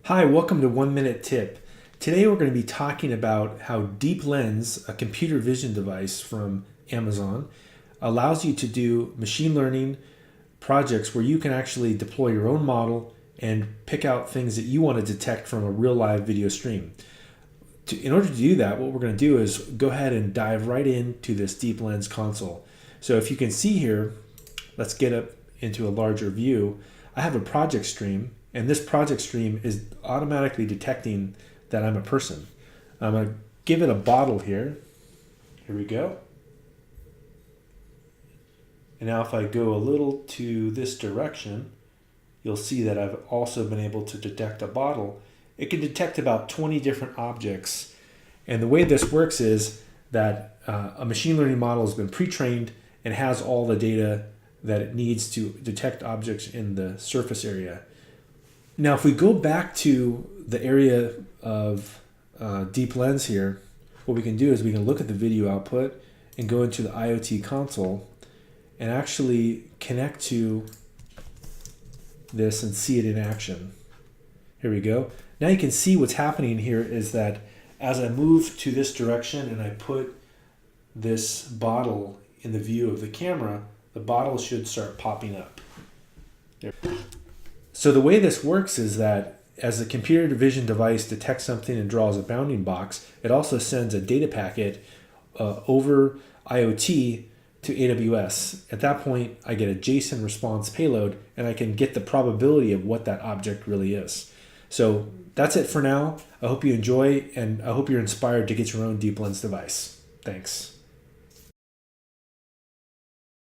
Hi, welcome to 1 Minute Tip. Today we're going to be talking about how Deep Lens, a computer vision device from Amazon, allows you to do machine learning projects where you can actually deploy your own model and pick out things that you want to detect from a real live video stream. In order to do that, what we're going to do is go ahead and dive right into this Deep Lens console. So if you can see here, let's get up into a larger view. I have a project stream, and this project stream is automatically detecting that I'm a person. I'm going to give it a bottle here. Here we go. And now if I go a little to this direction, you'll see that I've also been able to detect a bottle. It can detect about 20 different objects. And the way this works is that a machine learning model has been pre-trained and has all the data that it needs to detect objects in the surface area. Now, if we go back to the area of Deep Lens here, what we can do is we can look at the video output and go into the IoT console and actually connect to this and see it in action. Here we go. Now you can see what's happening here is that as I move to this direction and I put this bottle in the view of the camera, the bottle should start popping up. There. So the way this works is that as the computer vision device detects something and draws a bounding box, it also sends a data packet over IoT to AWS. At that point, I get a JSON response payload and I can get the probability of what that object really is. So that's it for now. I hope you enjoy, and I hope you're inspired to get your own Deep Lens device. Thanks.